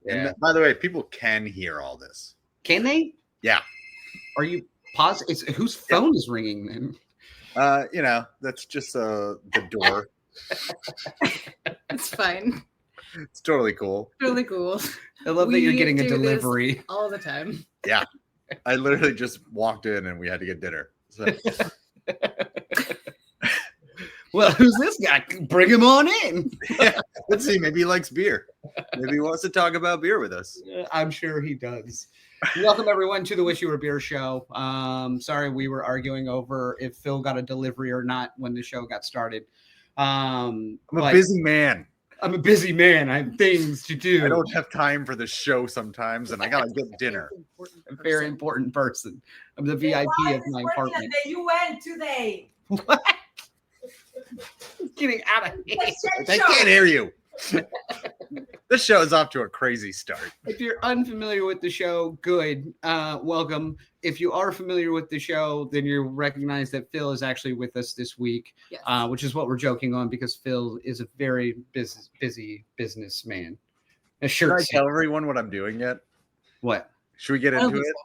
And by the way, people can hear all this. Can they? Yeah. Are you positive? Whose phone is ringing then? That's just the door. It's fine. It's totally cool. Really cool. I love that you're getting a delivery all the time. Yeah. I literally just walked in and we had to get dinner. So. Well, who's this guy? Bring him on in. Yeah. Let's see. Maybe he likes beer. Maybe he wants to talk about beer with us. I'm sure he does. Welcome, everyone, to the Wish You Were Beer show. Sorry, we were arguing over if Phil got a delivery or not when the show got started. I'm a busy man. I'm a busy man. I have things to do. I don't have time for the show sometimes, and I got to get dinner. A very important person. I'm the VIP of my apartment. You went today. What? Getting out of here. I can't hear you. This show is off to a crazy start. If you're unfamiliar with the show, good. Welcome. If you are familiar with the show, then you recognize that Phil is actually with us this week, yes. Which is what we're joking on because Phil is a very busy businessman. Should I tell everyone what I'm doing yet? What? Should we get into it?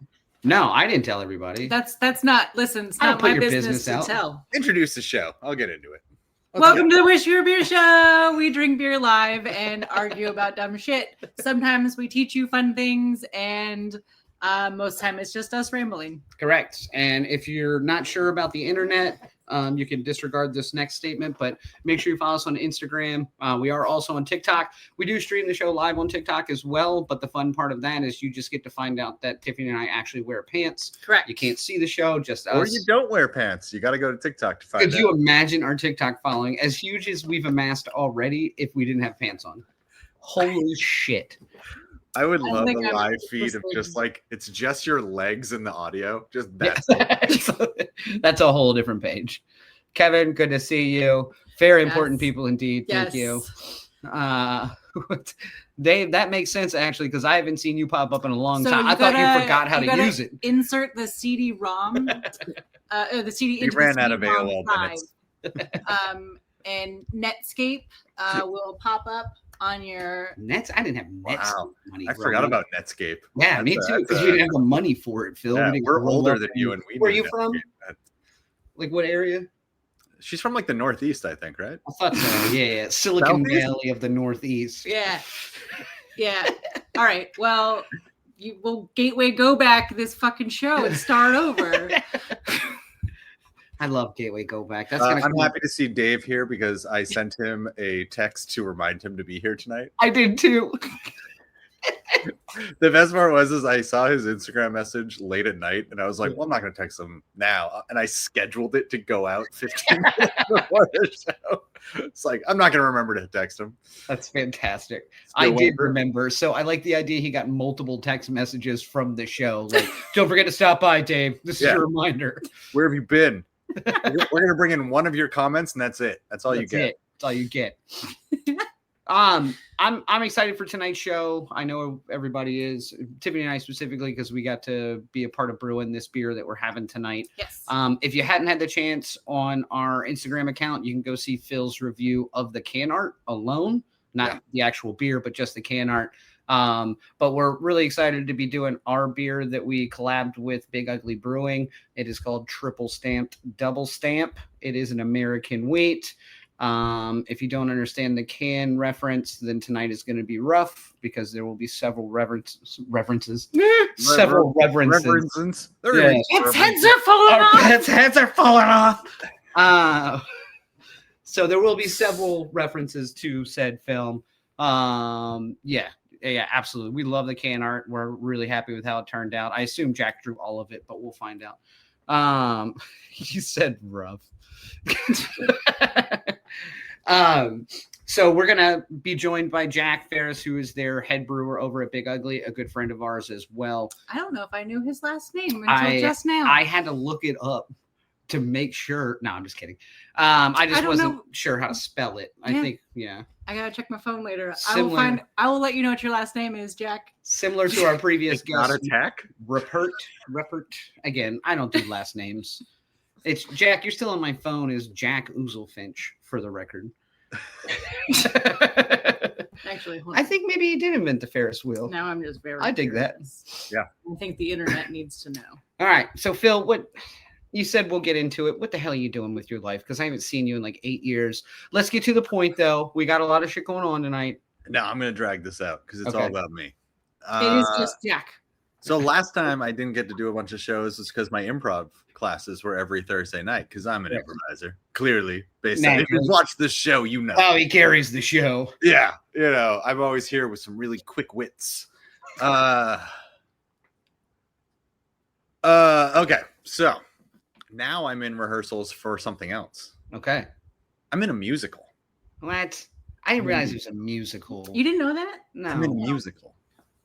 No, I didn't tell everybody. That's not. Listen, it's not my business to tell. Introduce the show. I'll get into it. Okay. Welcome to the Wish You Were Beer show. We drink beer live and argue about dumb shit. Sometimes we teach you fun things, and most time it's just us rambling. Correct. And if you're not sure about the internet, you can disregard this next statement, but make sure you follow us on Instagram. We are also on TikTok. We do stream the show live on TikTok as well, but the fun part of that is you just get to find out that Tiffany and I actually wear pants. Correct. You can't see the show, just us. Or you don't wear pants. You got to go to TikTok to find out. Could you imagine our TikTok following as huge as we've amassed already if we didn't have pants on? Holy shit. I would love a live feed of just like, it's just your legs in the audio. Just that. That's a whole different page. Kevin, good to see you. Very important people indeed. Yes. Thank you. Dave, that makes sense actually, because I haven't seen you pop up in a long time. I thought you forgot how to use it. Insert the CD-ROM. The CD we ran out of AOL minutes. And Netscape will pop up on your Nets. I didn't have Netscape money. I forgot about Netscape. Yeah, me too. Because we didn't have the money for it, Phil. Yeah, we're older than you, and we. Where are you from? Like what area? She's from like the Northeast, I think, right? I thought so. Yeah, Silicon Valley of the Northeast. Yeah. All right. Well, you will Gateway go back this fucking show and start over. I love Gateway Go Back. That's I'm happy to see Dave here because I sent him a text to remind him to be here tonight. I did too. The best part was I saw his Instagram message late at night and I was like, well, I'm not going to text him now. And I scheduled it to go out 15 minutes before the show. It's like, I'm not going to remember to text him. That's fantastic. I did remember. So I like the idea he got multiple text messages from the show. Like, don't forget to stop by, Dave. This is your reminder. Where have you been? We're going to bring in one of your comments and that's it. That's all you get. That's all you get. I'm excited for tonight's show. I know everybody is, Tiffany and I specifically, because we got to be a part of brewing this beer that we're having tonight. Yes. If you hadn't had the chance on our Instagram account, you can go see Phil's review of the can art alone, not the actual beer, but just the can art. But we're really excited to be doing our beer that we collabed with Big Ugly Brewing. It is called Triple Stamped Double Stamp. It is an American wheat. If you don't understand the can reference, then tonight is going to be rough because there will be several references. Several references. Its heads are falling off. Its heads are falling off. So there will be several references to said film. Yeah, absolutely. We love the can art. We're really happy with how it turned out. I assume Jack drew all of it, but we'll find out. He said rough. So we're going to be joined by Jack Ferris, who is their head brewer over at Big Ugly, a good friend of ours as well. I don't know if I knew his last name until just now. I had to look it up to make sure. No, I'm just kidding. I just wasn't sure how to spell it. I think, I gotta check my phone later. Similar, I will let you know what your last name is, Jack. Similar to our previous guest. Not attack? Rupert. Again, I don't do last names. It's Jack. You're still on my phone. Is Jack Ouzelfinch for the record? Actually, hold I on. think maybe he did invent the Ferris wheel. Now I'm just very. I dig that. curious. Yeah. I think the internet needs to know. All right. So, Phil, what you said, we'll get into it. What the hell are you doing with your life? Because I haven't seen you in like 8 years. Let's get to the point, though. We got a lot of shit going on tonight. No, I'm going to drag this out because it's all about me. It is just Jack. So last time I didn't get to do a bunch of shows is because my improv classes were every Thursday night because I'm an improviser. Clearly, based on if you watch this show, you know. Oh, he carries the show. Yeah, I'm always here with some really quick wits. Okay, so now I'm in rehearsals for something else. Okay. I'm in a musical. What? I didn't realize it was a musical. You didn't know that? No. I'm in a musical.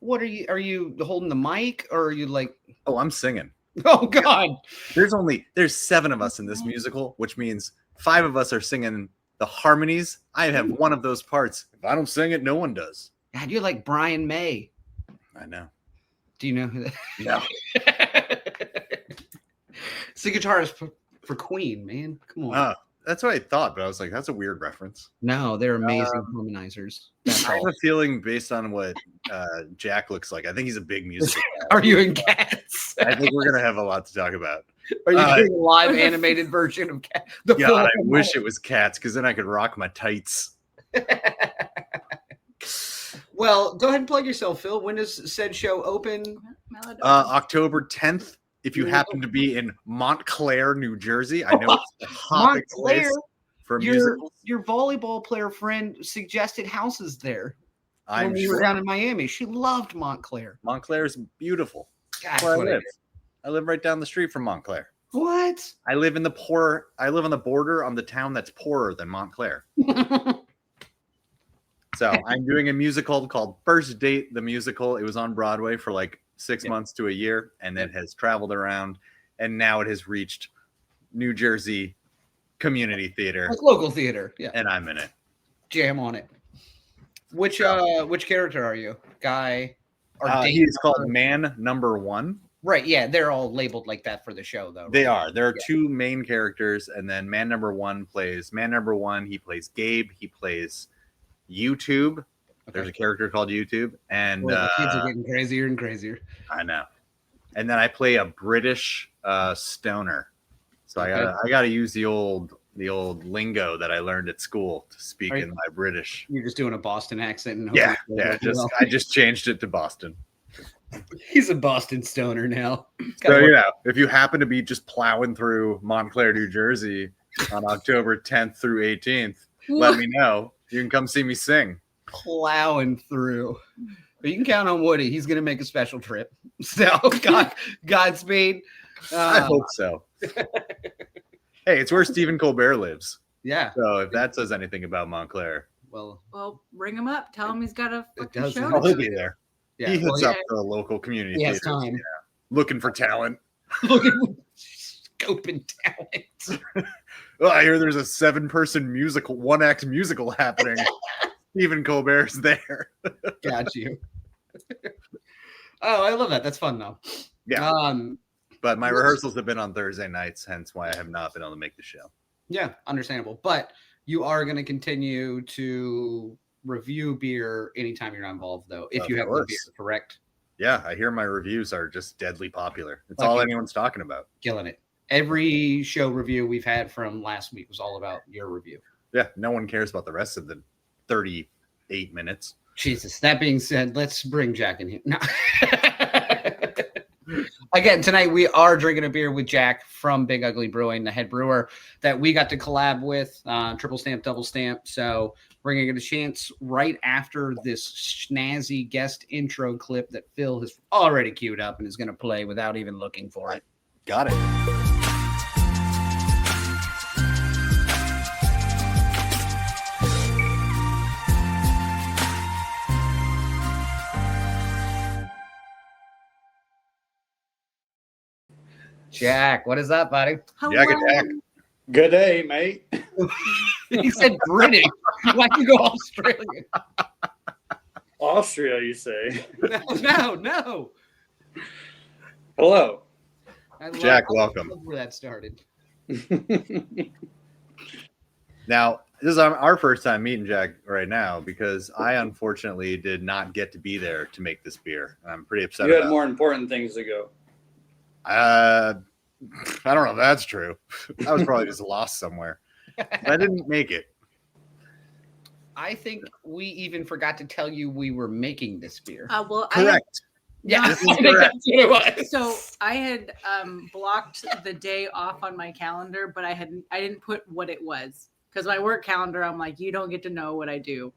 What are you? Are you holding the mic, or are you like? Oh, I'm singing. Oh God! There's 7 of us in this musical, which means 5 of us are singing the harmonies. I have one of those parts. If I don't sing it, no one does. God, you're like Brian May. I know. Do you know who that? No. It's the guitarist for Queen, man. Come on. That's what I thought, but I was like, that's a weird reference. No, they're amazing harmonizers. I have a feeling based on what Jack looks like. I think he's a big musical guy. Are you in Cats? I think we're gonna have a lot to talk about. Are you doing a live animated version of Cats? God, I wish it was Cats because then I could rock my tights. Well, go ahead and plug yourself, Phil. When does said show open? October 10th. If you happen to be in Montclair, New Jersey, I know it's a hot place for musicals. Your volleyball player friend suggested houses there. When we were down in Miami. She loved Montclair. Montclair is beautiful. That's where I live. I live right down the street from Montclair. What? I live on the border on the town that's poorer than Montclair. So I'm doing a musical called First Date, the musical. It was on Broadway for like 6 months to a year, and then has traveled around, and now it has reached New Jersey Community Theater, like local theater. Yeah, and I'm in it. Jam on it. Which character are you? Guy? Or he's called Man Number 1. Right. Yeah, they're all labeled like that for the show, though. Right? They are. There are 2 main characters, and then Man Number 1 plays Man Number 1. He plays Gabe. He plays YouTube. Okay. There's a character called YouTube, and the kids are getting crazier and crazier. I know. And then I play a British stoner, so I gotta use the old lingo that I learned at school to speak in my British. You're just doing a Boston accent, and I just changed it to Boston. He's a Boston stoner now. So if you happen to be just plowing through Montclair, New Jersey, on October 10th through 18th, let me know. You can come see me sing. Plowing through, but you can count on Woody. He's gonna make a special trip. So Godspeed. I hope so. Hey, it's where Stephen Colbert lives. Yeah. So if that says anything about Montclair, well, ring him up. Tell him he's got a fucking show. He'll be there. Yeah. He hits up the local community theater. Time. Yeah. Looking for talent. Scoping talent. Well, I hear there's a 7-person musical, 1-act musical happening. Stephen Colbert's there. Got you. Oh, I love that. That's fun though. Yeah. But my rehearsals have been on Thursday nights, hence why I have not been able to make the show. Yeah, understandable. But you are going to continue to review beer anytime you're not involved, though, if you have the beer, correct? Yeah, I hear my reviews are just deadly popular. It's all anyone's talking about. Killing it. Every show review we've had from last week was all about your review. Yeah, no one cares about the rest of the 38 minutes. Jesus. That being said, let's bring Jack in here. No. Again, tonight we are drinking a beer with Jack from Big Ugly Brewing, the head brewer that we got to collab with, triple stamp, double stamp. So bringing it a chance right after this snazzy guest intro clip that Phil has already queued up and is going to play without even looking for it. Got it. Jack, what is up, buddy? Hello. Jack. Good day, mate. He said British. Why'd you go Australian? Austria, you say? No. Hello. Jack, welcome. I love where that started. Now, This is our first time meeting Jack right now because I unfortunately did not get to be there to make this beer. I'm pretty upset. You had about more important things to go. I don't know if that's true. I was probably just lost somewhere. I didn't make it. I think we even forgot to tell you we were making this beer. Well, Correct. Yeah, This is I think correct. that's what it was. So I had blocked the day off on my calendar, but I didn't put what it was because my work calendar, I'm like, you don't get to know what I do.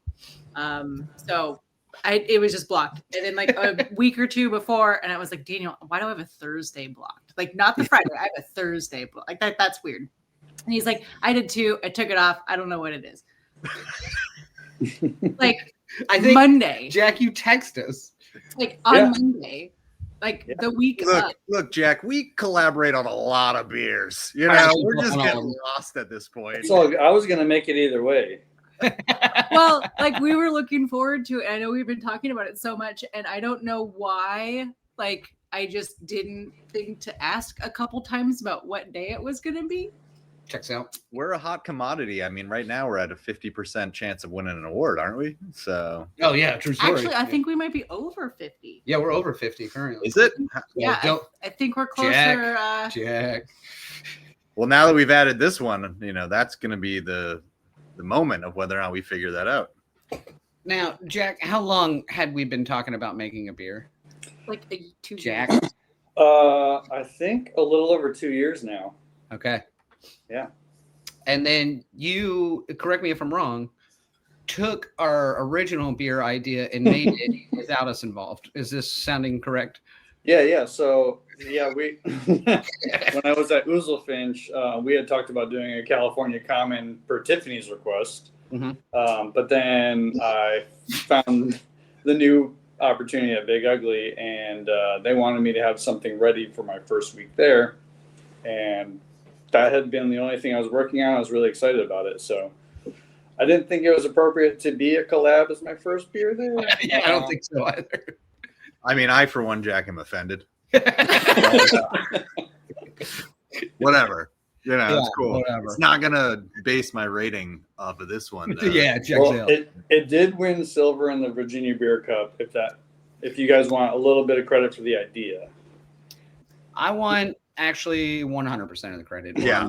So it was just blocked. And then like a week or two before, and I was like, Daniel, why do I have a Thursday blocked? Like not the Friday, I have a Thursday blocked. Like that's weird. And he's like, I did too. I took it off. I don't know what it is. Like I think Monday, Jack, you text us. like on Monday, like Yeah. the week up. Look, Jack, we collaborate on a lot of beers. You I know, actually we're don't just know. getting lost at this point. It's all, I was gonna make it either way. Well, like we were looking forward to it. I know we've been talking about it so much, and I don't know why. Like, I just didn't think to ask a couple times about what day it was going to be. Checks out. We're a hot commodity. I mean, right now we're at a 50% chance of winning an award, aren't we? So Oh yeah, true story. Actually, I think we might be over 50. yeah, we're over 50 currently. is it? Yeah, don't- I think we're closer. Jack. Well, now that we've added this one, you know, that's going to be the moment of whether or not we figure that out. Now, Jack, how long had we been talking about making a beer? Like 2 Jack. years. I think a little over 2 years now. Okay. Yeah. And then you, correct me if I'm wrong, took our original beer idea and made it without us involved. Is this sounding correct? Yeah. So we when I was at Ouzelfinch, we had talked about doing a California Common per Tiffany's request. Mhm. But then I found the new opportunity at Big Ugly, and they wanted me to have something ready for my first week there. And that had been the only thing I was working on. I was really excited about it. So I didn't think it was appropriate to be a collab as my first beer there. Yeah, I don't think so either. I mean, I, for one, Jack, am offended. Whatever. You know, it's cool. Whatever. It's not going to base my rating off of this one. Though. Yeah, checks Well, out. it did win silver in the Virginia Beer Cup. If you guys want a little bit of credit for the idea. I want actually 100% of the credit. Yeah.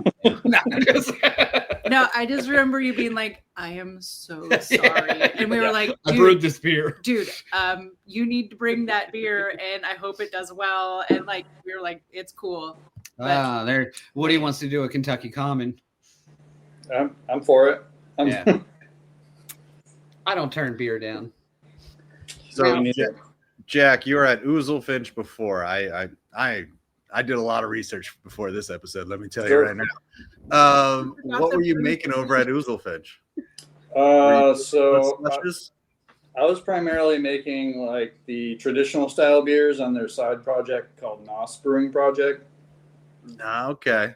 No, I just remember you being like, I am so sorry. And we were like, I brewed this beer. dude, you need to bring that beer and I hope it does well. And like, we were like, it's cool. There. Woody wants to do a Kentucky Common. I'm for it. Yeah. I don't turn beer down. So, Me neither. Jack, you were at Ouzelfinch before. I did a lot of research before this episode. Let me tell you Sure. right now. What were you making over at Ouzelfinch? So I was primarily making like the traditional style beers on their side project called NOS Brewing Project. Okay.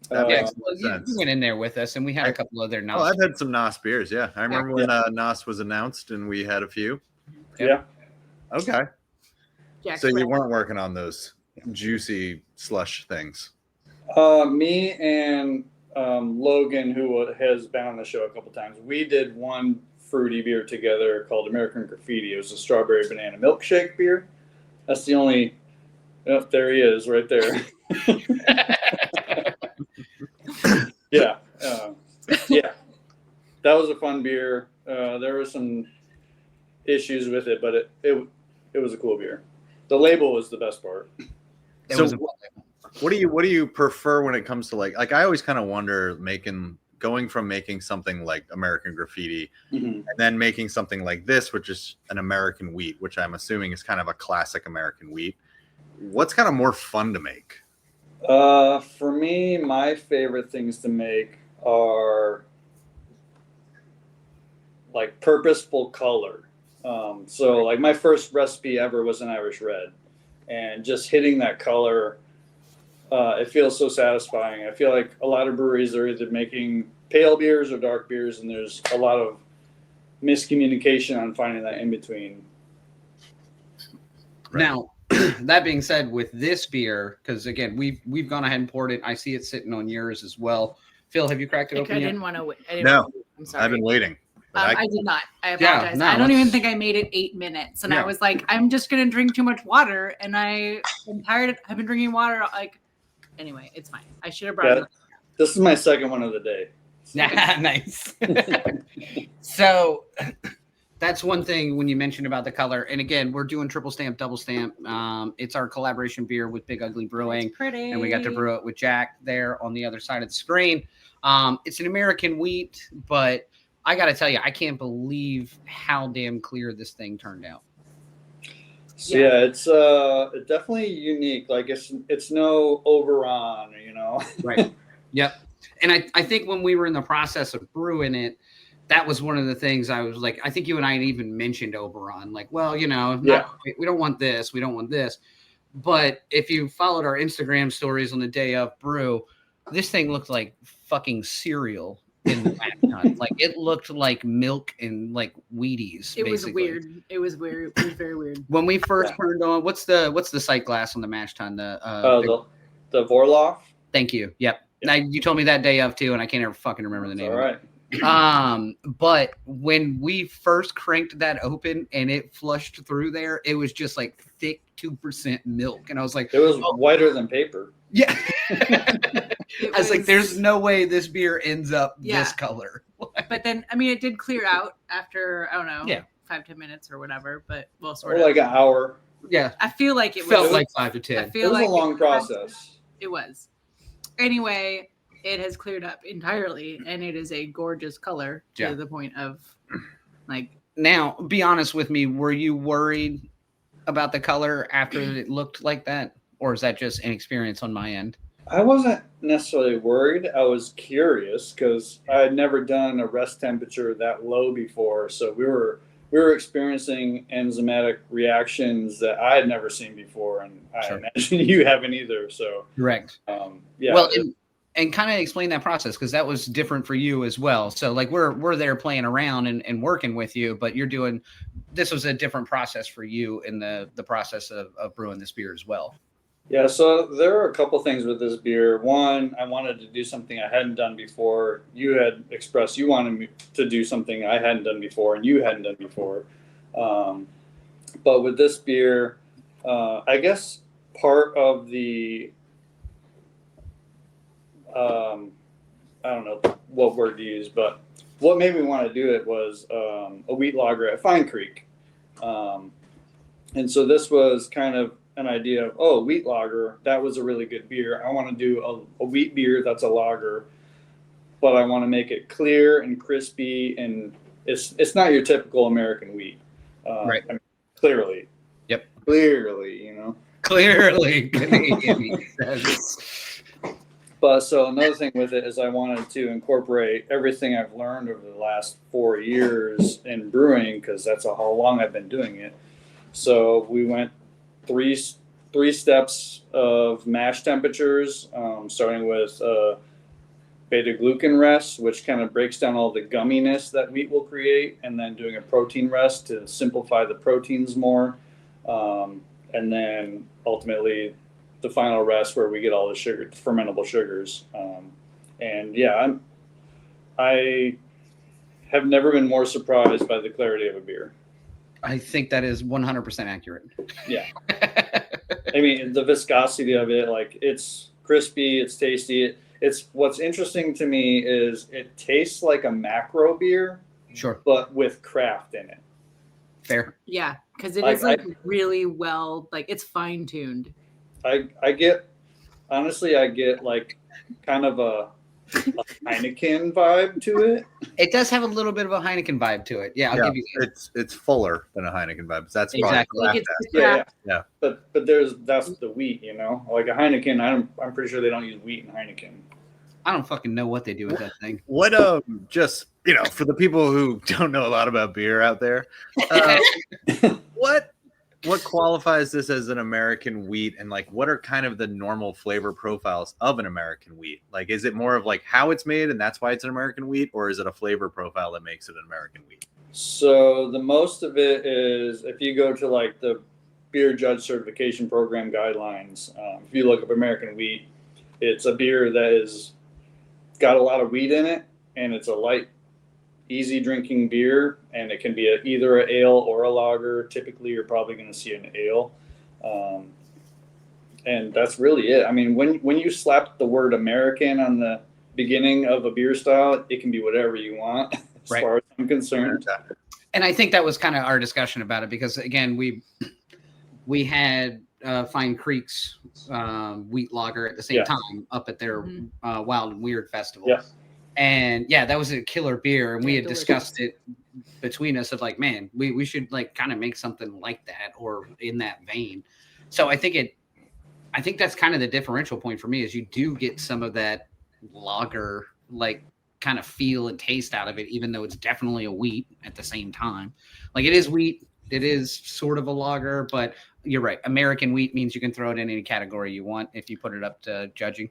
That Yeah, makes well, you sense. went in there with us, and we had a couple of their Oh, I've had some NOS beers. Yeah, I remember when NOS was announced, and we had a few. Yeah. Okay. Jack's So you right. weren't working on those juicy slush things. Me and Logan, who has been on the show a couple times, we did one fruity beer together called American Graffiti. It was a strawberry banana milkshake beer. That's the only. Oh, there he is, right there. Yeah. Yeah. That was a fun beer. There were some issues with it, but it was a cool beer. The label was the best part. So what do you prefer when it comes to like I always kind of wonder going from making something like American Graffiti and then making something like this, which is an American wheat, which I'm assuming is kind of a classic American wheat. What's kind of more fun to make? For me, my favorite things to make are like purposeful color. So like my first recipe ever was an Irish red, and just hitting that color, it feels so satisfying. I feel like a lot of breweries are either making pale beers or dark beers, and there's a lot of miscommunication on finding that in between. Right. Now, that being said, with this beer, because again, we've gone ahead and poured it. I see it sitting on yours as well. Phil, have you cracked it I open yet? didn't want to. No, I'm sorry. I've been waiting. But I did not. I Yeah, apologize. no, I don't even let's- think I made it 8 minutes, and Yeah. I was like, I'm just gonna drink too much water, and I'm tired. I've been drinking water. Like, anyway, it's fine. I should have brought Yeah. it. This is my second one of the day. Yeah, nice. So that's one thing when you mentioned about the color. And again, we're doing triple stamp, double stamp. It's our collaboration beer with Big Ugly Brewing. It's pretty. And we got to brew it with Jack there on the other side of the screen. It's an American wheat, but I got to tell you, I can't believe how damn clear this thing turned out. So yeah, it's definitely unique. Like it's no Oberon, you know. Right. Yep. And I think when we were in the process of brewing it, that was one of the things I was like, I think you and I even mentioned Oberon, like, well, you know, we don't want this, we don't want this. But if you followed our Instagram stories on the day of brew, this thing looked like fucking cereal in the back. Like it looked like milk and like Wheaties. It was basically. weird. It was weird. It was very weird. When we first turned on, what's the sight glass on the mash tun? The Vorloff. Thank you. Yep. Now you told me that day of too, and I can't ever fucking remember the name. All right. But when we first cranked that open and it flushed through there, it was just like thick 2% milk, and I was like, it was whiter than paper. Yeah. I was like, there's no way this beer ends up this color. But then, I mean, it did clear out after, I don't know, 5-10 minutes or whatever, but well, sort of like an hour. Yeah. I feel like it felt was like 5 to 10. I feel it was like a long process. It was. Anyway, it has cleared up entirely, and it is a gorgeous color to the point of like. Now, be honest with me. Were you worried about the color after it looked like that, or is that just an experience on my end? I wasn't necessarily worried. I was curious because I had never done a rest temperature that low before, so we were experiencing enzymatic reactions that I had never seen before, and I imagine you haven't either. So correct. Yeah. Well, and kind of explain that process, because that was different for you as well. So like we're there playing around and working with you, but this was a different process for you in the process of brewing this beer as well. Yeah, so there are a couple things with this beer. One, I wanted to do something I hadn't done before. You had expressed you wanted me to do something I hadn't done before and you hadn't done before. But with this beer, I guess part of the, I don't know what word to use, but what made me want to do it was a wheat lager at Fine Creek. And so this was kind of an idea of, wheat lager, that was a really good beer. I want to do a wheat beer that's a lager, but I want to make it clear and crispy, and it's not your typical American wheat. Right. I mean, clearly. Yep. Clearly, you know. Clearly. But so another thing with it is I wanted to incorporate everything I've learned over the last 4 years in brewing, because that's how long I've been doing it. So we went three steps of mash temperatures, starting with beta glucan rest, which kind of breaks down all the gumminess that wheat will create, and then doing a protein rest to simplify the proteins more, and then ultimately the final rest where we get all the fermentable sugars. And yeah, I have never been more surprised by the clarity of a beer. I think that is 100% accurate. Yeah. I mean, the viscosity of it, like it's crispy, it's tasty. It's what's interesting to me is it tastes like a macro beer, sure, but with craft in it. Fair. Yeah, because it is like really well, like it's fine tuned. I get like kind of a Heineken vibe to it. It does have a little bit of a Heineken vibe to it. Yeah, I'll give you that. It's fuller than a Heineken vibe. That's exactly. Like yeah. But that's the wheat, you know. Like a Heineken, I'm pretty sure they don't use wheat in Heineken. I don't fucking know what they do with that thing. What just for the people who don't know a lot about beer out there, what qualifies this as an American wheat, and like what are kind of the normal flavor profiles of an American wheat? Like, is it more of like how it's made and that's why it's an American wheat, or is it a flavor profile that makes it an American wheat? So the most of it is, if you go to like the beer judge certification program guidelines, if you look up American wheat, it's a beer that is got a lot of wheat in it, and it's a light, easy drinking beer, and it can be either an ale or a lager. Typically, you're probably going to see an ale. And that's really it. I mean, when you slap the word American on the beginning of a beer style, it can be whatever you want, as far as I'm concerned. And I think that was kind of our discussion about it, because again, we had Fine Creek's wheat lager at the same time up at their Wild and Weird festival. Yeah. And yeah, that was a killer beer. And we had discussed it between us of like, man, we should like kind of make something like that or in that vein. So I think that's kind of the differential point for me, is you do get some of that lager, like kind of feel and taste out of it, even though it's definitely a wheat at the same time. Like it is wheat. It is sort of a lager, but you're right. American wheat means you can throw it in any category you want if you put it up to judging.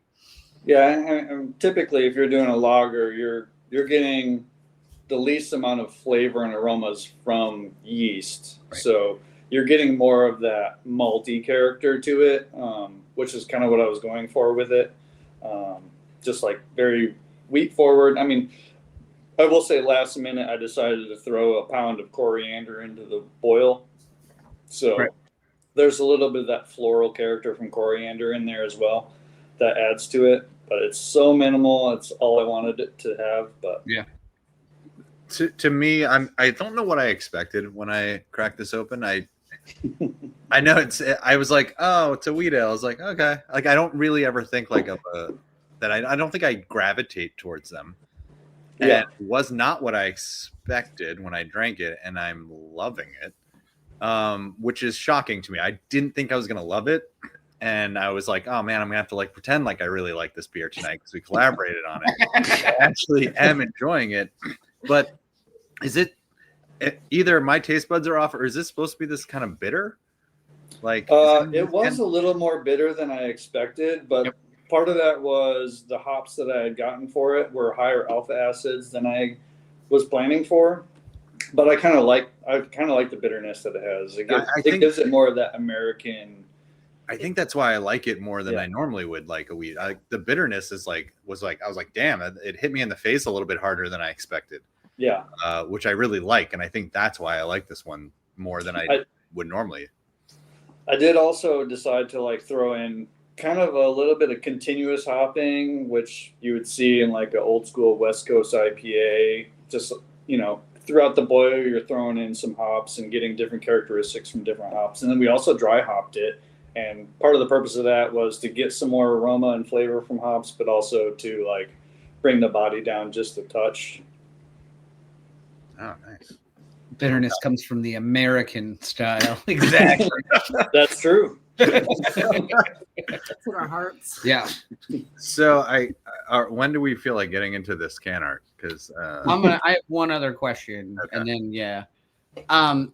Yeah, and typically if you're doing a lager, you're getting the least amount of flavor and aromas from yeast. Right. So you're getting more of that malty character to it, which is kind of what I was going for with it. Just like very wheat forward. I mean, I will say last minute I decided to throw a pound of coriander into the boil. So there's a little bit of that floral character from coriander in there as well that adds to it. But it's so minimal. It's all I wanted it to have. But yeah. To me, I don't know what I expected when I cracked this open. I know I was like, oh, it's a wheat ale. I was like, okay. Like I don't really ever think like of that. I don't think I gravitate towards them. And it was not what I expected when I drank it, and I'm loving it, which is shocking to me. I didn't think I was going to love it, and I was like, oh, man, I'm going to have to like pretend like I really like this beer tonight because we collaborated on it. I actually am enjoying it, but is it either my taste buds are off, or is this supposed to be this kind of bitter? Like it was a little more bitter than I expected, but part of that was the hops that I had gotten for it were higher alpha acids than I was planning for. But I kind of like the bitterness that it has. It gives it more of that American. I think that's why I like it more than I normally would like a wheat. The bitterness was I was like, damn, it hit me in the face a little bit harder than I expected. Yeah. Which I really like, and I think that's why I like this one more than I would normally. I did also decide to like throw in kind of a little bit of continuous hopping, which you would see in like an old school West Coast IPA. Just, throughout the boil, you're throwing in some hops and getting different characteristics from different hops. And then we also dry hopped it. And part of the purpose of that was to get some more aroma and flavor from hops, but also to like bring the body down just a touch. Oh, nice. Bitterness comes from the American style. Exactly. That's true. That's in our hearts. Yeah. So when do we feel like getting into this can art? Because I have one other question, and then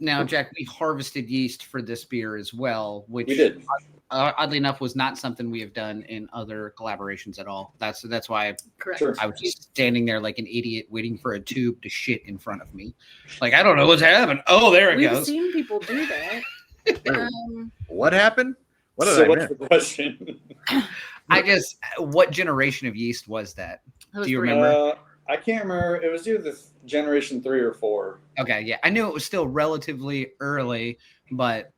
now Jack, we harvested yeast for this beer as well, which we did. Oddly enough was not something we have done in other collaborations at all. That's why I was just standing there like an idiot waiting for a tube to shit in front of me. Like I don't know what's happening. Oh, there it goes. We've seen people do that. What happened? What's the question? What generation of yeast was that? Do you remember? I can't remember. It was either generation 3 or 4. Okay, yeah. I knew it was still relatively early, but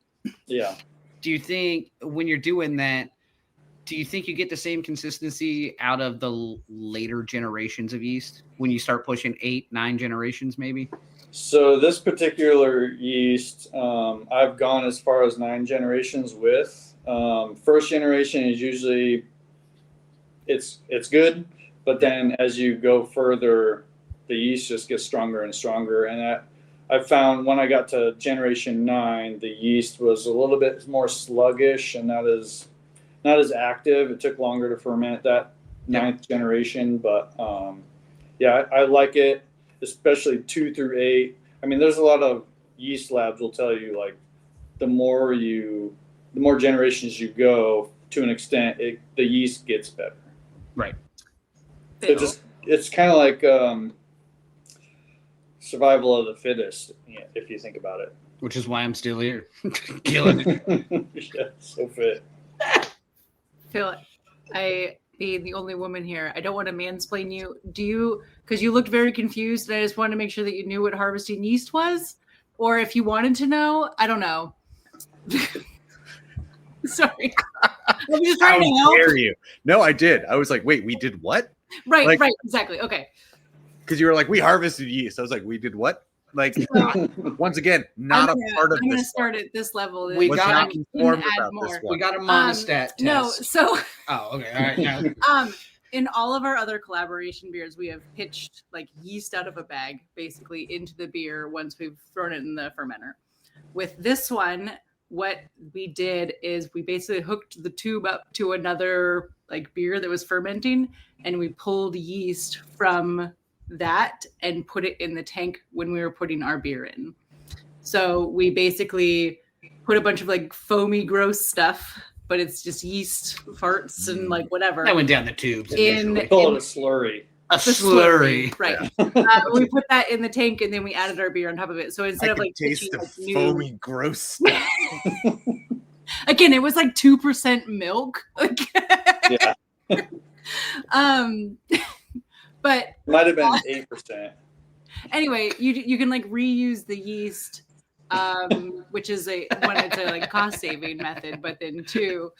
yeah. Do you think when you're doing that, do you think you get the same consistency out of the later generations of yeast when you start pushing 8, 9 generations maybe? So this particular yeast, I've gone as far as 9 generations with. First generation is usually it's good, but then as you go further, the yeast just gets stronger and stronger. And I found when I got to generation 9, the yeast was a little bit more sluggish and not as active. It took longer to ferment that 9th generation, but I like it. Especially 2 through 8. I mean, there's a lot of yeast labs will tell you like the more generations you go, to an extent, the yeast gets better. Right. It's kind of like survival of the fittest, if you think about it. Which is why I'm still here, killing it. Yeah, so fit. Feel it. being the only woman here, I don't want to mansplain you. Do you, because you looked very confused, and I just wanted to make sure that you knew what harvesting yeast was, or if you wanted to know, I don't know. Sorry. I'm just trying to help. Dare you? No, I did. I was like, wait, we did what? Right, Like- right, exactly. Okay. Because you were like, we harvested yeast. I was like, we did what? Like, once again, not a part of I'm going to this. start at this level. We Was got not you informed can add about this more. one. We got a monostat test. No, so Oh, okay. All right. Now. in all of our other collaboration beers, we have pitched like yeast out of a bag basically into the beer once we've thrown it in the fermenter. With this one, what we did is we basically hooked the tube up to another like beer that was fermenting, and we pulled yeast from that and put it in the tank when we were putting our beer in. So we basically put a bunch of like foamy, gross stuff, but it's just yeast farts and like whatever. That went down the tubes. We call it a slurry. A slurry. Right. We put that in the tank, and then we added our beer on top of it. So instead I of could like taste pitching, the like, new- foamy, gross stuff. again, it was like 2% milk. Yeah, But might have been 8%. anyway, you can like reuse the yeast, which is one, it's a like cost saving method, but then two,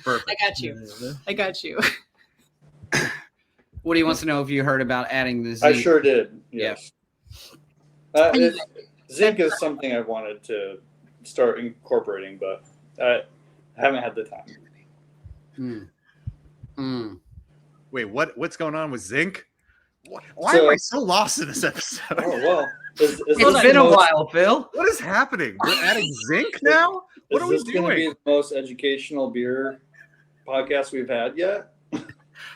Perfect. I got you. Woody wants to know if you heard about adding the I zinc. sure did. Yes. Zinc is something I've wanted to start incorporating, but I haven't had the time. Wait, what's going on with zinc? Why So- am I so lost in this episode? Oh well. Is It's this been the a most- while, Phil. What is happening? We're adding zinc now? What is are we this going to be doing? the most educational beer podcast we've had yet?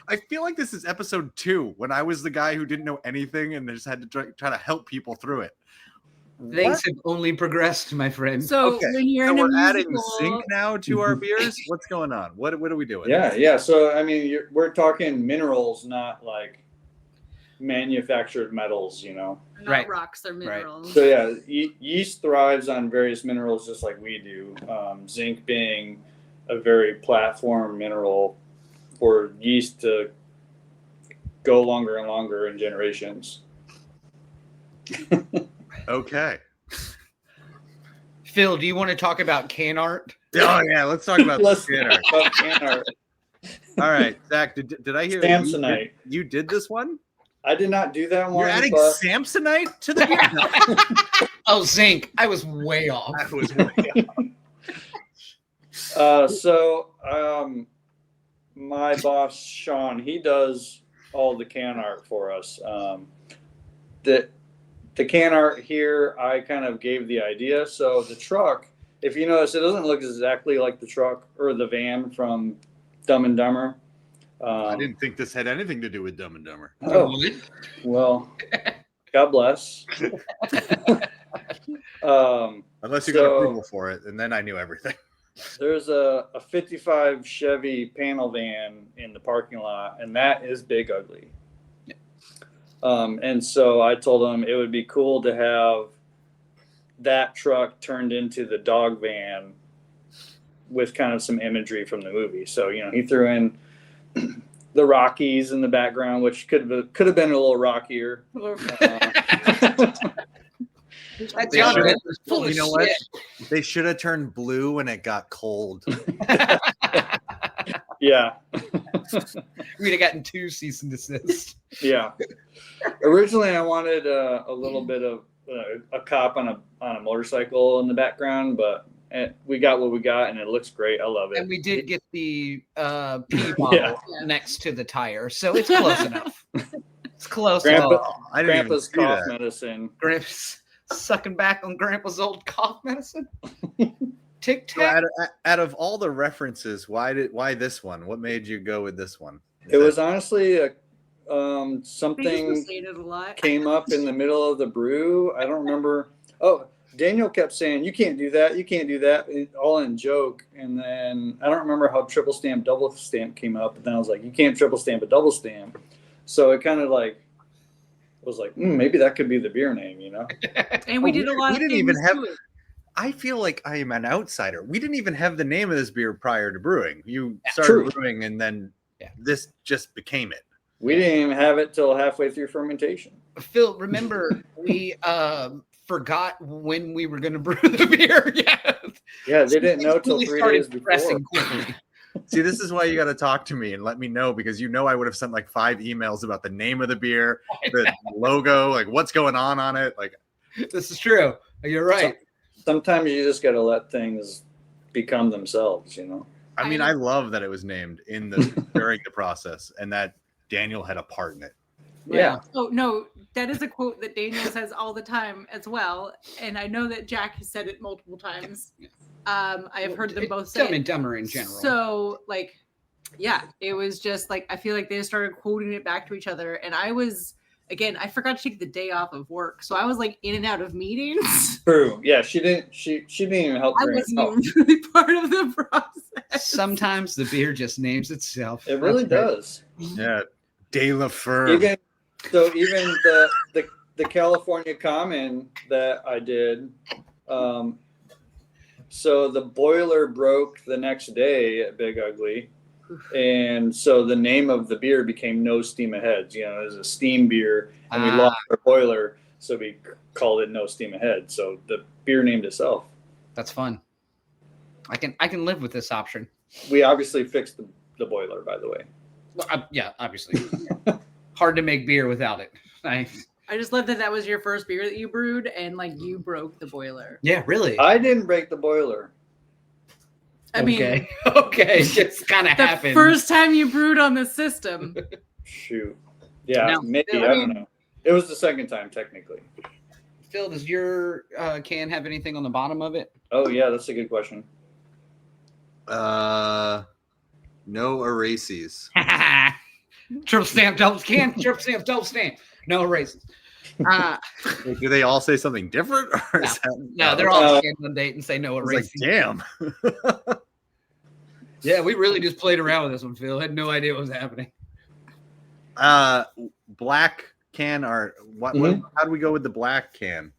I feel like this is episode 2 when I was the guy who didn't know anything and just had to try to help people through it. Things have only progressed, my friend. So Okay, when you're So in a we're adding musical, zinc now to our beers? What's going on? What are we doing? Yeah. So I mean, we're talking minerals, not like manufactured metals. not Right. rocks or minerals. So yeah, yeast thrives on various minerals just like we do. Zinc being a very platform mineral for yeast to go longer and longer in generations. Okay. Phil, do you want to talk about can art? Oh yeah, let's talk about Let's this dinner. talk about can art. All right, Zach, did I hear Samsonite. you did this one? I did not do that one. You're adding but Samsonite to the beer? Oh, zinc. I was way off. I was way my boss Sean, he does all the can art for us. The can art here, I kind of gave the idea. So the truck, if you notice, it doesn't look exactly like the truck or the van from Dumb and Dumber. I didn't think this had anything to do with Dumb and Dumber. Oh, well, God bless. Unless you got So- approval for it, and then I knew everything. There's a 55 Chevy panel van in the parking lot, and that is big ugly. And so I told him it would be cool to have that truck turned into the dog van with kind of some imagery from the movie. So, he threw in the Rockies in the background, which could have been a little rockier. That They John should- Ritter was full of you know what? shit. They should have turned blue when it got cold. Yeah. We'd have gotten 2 cease and desist. Yeah. Originally, I wanted a little bit of a cop on a motorcycle in the background, but we got what we got, and it looks great. I love it. And we did get the pee bottle next to the tire, so it's close enough. It's close Grandpa- enough. I didn't even Grandpa's see cough that. medicine. Grandpa's sucking back on Grandpa's old cough medicine. Tic So Tac. out of all the references, why this one? What made you go with this one? It was honestly I think it's something saying it a lot. came up in the middle of the brew. I don't remember. Oh, Daniel kept saying, "You can't do that. You can't do that," all in joke. And then I don't remember how triple stamp, double stamp came up. But then I was like, "You can't triple stamp a double stamp." So it kind of like was like, maybe that could be the beer name, And we did a lot we of didn't things even have- to it. I feel like I am an outsider. We didn't even have the name of this beer prior to brewing. You started brewing, and then this just became it. We didn't even have it till halfway through fermentation. Phil, remember we forgot when we were going to brew the beer. Yeah, they didn't know till 3 days before. Quickly. See, this is why you got to talk to me and let me know, because I would have sent like 5 emails about the name of the beer, the logo, like what's going on it. Like, this is true. You're right. Sometimes you just got to let things become themselves, you know. I mean, I love that it was named during the process, and that Daniel had a part in it. Yeah. Oh no, that is a quote that Daniel says all the time as well, and I know that Jack has said it multiple times. I have heard them both say Dumb and Dumber in general. So, like, yeah, it was just like I feel like they started quoting it back to each other, and I was. Again, I forgot to take the day off of work, so I was like in and out of meetings. True. Yeah, she didn't even help. I wasn't even really part of the process. Sometimes the beer just names itself. It really does. Yeah, De La Fur. Even the California Common that I did. So the boiler broke the next day at Big Ugly. And so the name of the beer became No Steam Ahead. You know, it was a steam beer, and we lost our boiler, so we called it No Steam Ahead. So the beer named itself. That's fun. I can live with this option. We obviously fixed the boiler, by the way. Well, yeah, obviously. Hard to make beer without it. I just love that was your first beer that you brewed, and like you broke the boiler. Yeah, really. I didn't break the boiler. I mean, okay, just kind of happened. First time you brewed on the system. Shoot. Yeah, now, maybe. I don't know. It was the second time, technically. Phil, does your can have anything on the bottom of it? Oh, yeah, that's a good question. No erases. Triple stamp, double can. Triple stamp, double stamp. No erases. Do they all say something different? Or no, they're all scanned on date and say no erases. Like, damn. Yeah, we really just played around with this one, Phil. Had no idea what was happening. Black can art. How do we go with the black can?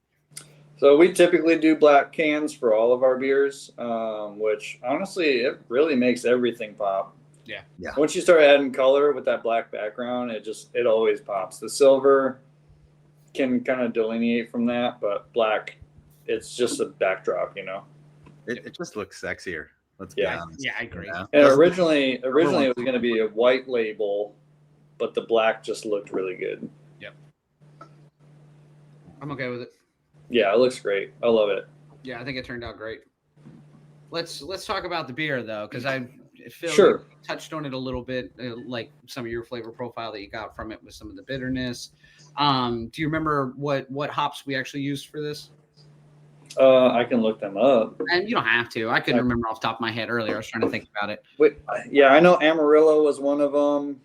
So we typically do black cans for all of our beers, which honestly, it really makes everything pop. Yeah. Once you start adding color with that black background, it always pops. The silver can kind of delineate from that, but black, it's just a backdrop, you know. It just looks sexier. Let's be honest. Yeah, I agree. Yeah. And originally it was going to be a white label, but the black just looked really good. Yep. I'm okay with it. Yeah, it looks great. I love it. Yeah, I think it turned out great. Let's talk about the beer though, because I feel sure. You touched on it a little bit, like some of your flavor profile that you got from it with some of the bitterness. Do you remember what hops we actually used for this? I can look them up. And you don't have to. I couldn't remember off the top of my head earlier. I was trying to think about it. Wait, yeah, I know Amarillo was one of them,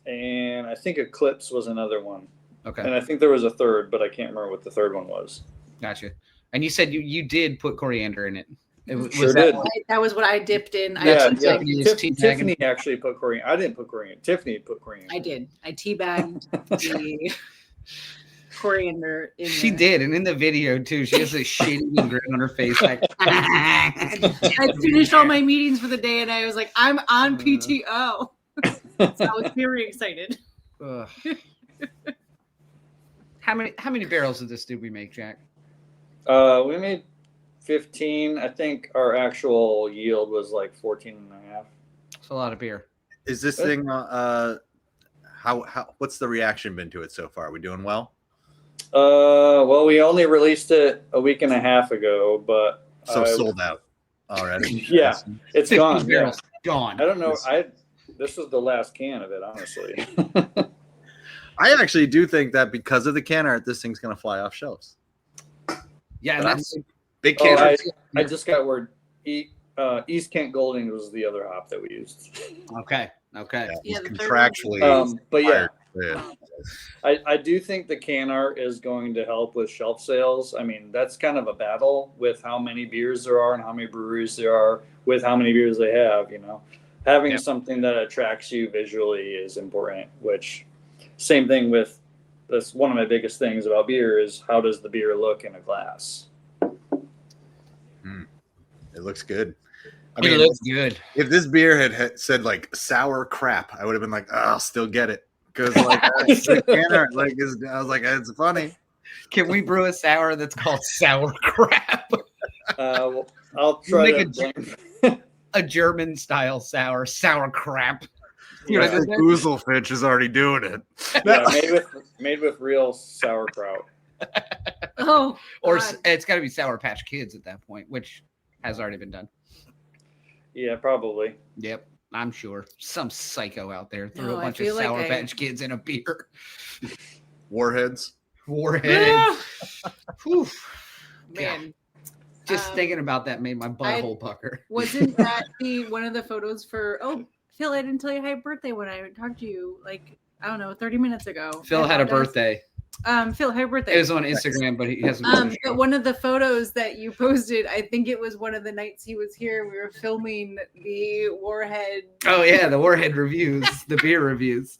and I think Eclipse was another one. Okay. And I think there was a third, but I can't remember what the third one was. Gotcha. And you said you did put coriander in it. Sure did. That was what I dipped in. Yeah. Tiffany actually put coriander. I didn't put coriander. Tiffany put coriander. I did. I teabagged the coriander in She there. did, and in the video too, she has a shitty grin on her face. Like, I finished all my meetings for the day, and I was like, "I'm on PTO." So I was very excited. How many barrels of this did we make, Jack? We made 15. I think our actual yield was like 14 and a half. It's a lot of beer. Is this thing what's the reaction been to it so far? Are we doing well? Well, we only released it a week and a half ago, but sold out already. Yeah, it's gone. Barrels gone. I don't know. This was the last can of it, honestly. I actually do think that because of the can art, this thing's gonna fly off shelves. Yeah, and that's big can art. I just got word. East Kent Golding was the other hop that we used. Okay. Yeah, Contractually. But yeah. I do think the can art is going to help with shelf sales. I mean, that's kind of a battle with how many beers there are and how many breweries there are with how many beers they have, you know. Having something that attracts you visually is important, which same thing with that's one of my biggest things about beer is how does the beer look in a glass? It looks good. I It mean, looks good. if this beer had said like sour crap, I would have been like, oh, I'll still get it because like I was like, it's funny. Can we brew a sour that's called sour crap? Well, I'll try Make to. a German style sour crap. You know, the Gooselfinch is already doing it. Yeah, made with real sauerkraut. Oh, Or God. it's got to be Sour Patch Kids at that point, which has already been done. Yeah, probably. Yep, I'm sure. Some psycho out there threw No, a I bunch of feel like Sour I- Patch Kids in a beer. Warheads. Warhead. Whew. Man, Just thinking about that made my butthole pucker. wasn't that one of the photos for? Oh, Phil, I didn't tell you happy birthday when I talked to you. Like, I don't know, 30 minutes ago. Phil I had a apologize. birthday. Phil, happy birthday. It was on Instagram, but he hasn't. But one of the photos that you posted, I think it was one of the nights he was here. We were filming the Warhead. Oh yeah, the Warhead reviews, the beer reviews.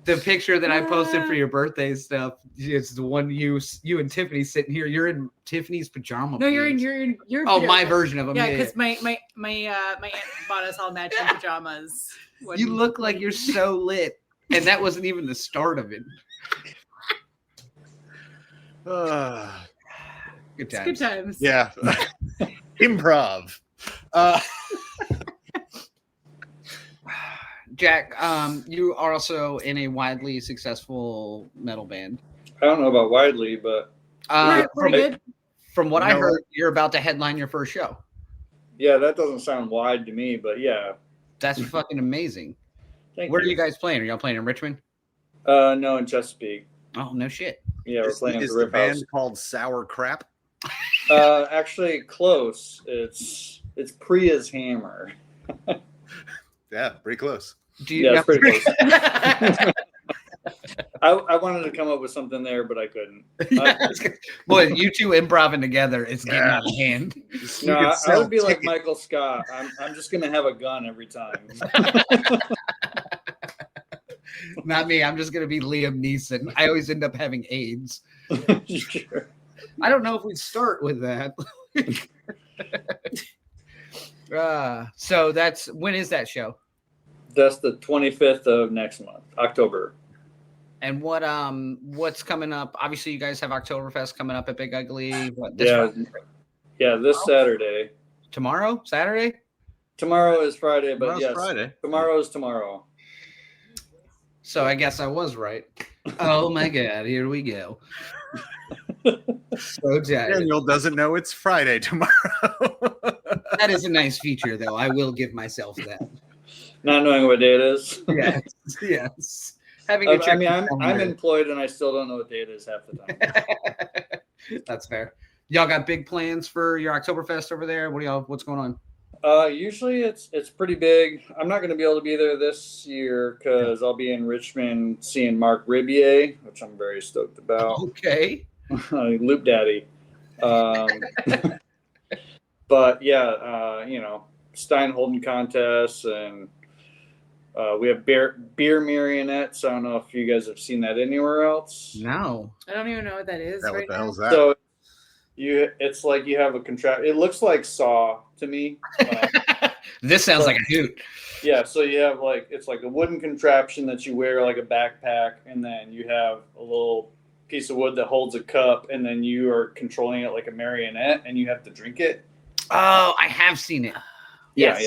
The picture that I posted for your birthday stuff is the one you and Tiffany sitting here. You're in Tiffany's pajama. No, you're in pants. your. Oh, my pajamas. version of them. Yeah, Yeah, because my aunt bought us all matching pajamas. you look like you're so lit, and that wasn't even the start of it. Good times. Good times. Yeah. Improv. Jack, you are also in a widely successful metal band. I don't know about widely, but Pretty good. From what You I know heard, you're about to headline your first show. yeah, that doesn't sound wide to me. But yeah, That's fucking amazing. thank Where you. are you guys playing? Are y'all playing in Richmond? No, in Chesapeake. Oh, no shit. Yeah, we're playing at Is the the Rip House. band called Sour Crap? Actually, close. It's Priya's Hammer. Yeah, pretty close. Do you Yeah, it's pretty close. I wanted to come up with something there, but I couldn't. Boy, you two improving together is getting out of hand. No, could I sell would be like tickets. Michael Scott. I'm just gonna have a gun every time. Not me. I'm just going to be Liam Neeson. I always end up having AIDS. Sure. I don't know if we'd start with that. So when is that show? That's the 25th of next month, October. And what's coming up? Obviously, you guys have Oktoberfest coming up at Big Ugly. What, This Saturday. Tomorrow? Saturday? Tomorrow is Friday, but Tomorrow's yes, Friday. tomorrow is tomorrow. So I guess I was right. Oh my God, here we go. So tired. Daniel doesn't know it's Friday tomorrow. That is a nice feature, though. I will give myself that. Not knowing what day it is. Yes, yes. Having to check I mean, the I'm calendar. employed and I still don't know what day it is half the time. That's fair. Y'all got big plans for your Oktoberfest over there? What's going on? Usually it's pretty big. I'm not going to be able to be there this year because I'll be in Richmond seeing Mark Ribier, which I'm very stoked about. Okay. Loop Daddy. But yeah, Stein Holden contests, and we have beer marionettes. I don't know if you guys have seen that anywhere else. No. I don't even know what that is What right the now. hell's that? So it's like you have a contract. It looks like Saw to me. This sounds like a hoot. Yeah, so you have it's like a wooden contraption that you wear like a backpack, and then you have a little piece of wood that holds a cup, and then you are controlling it like a marionette, and you have to drink it. Oh, I have seen it. Yes.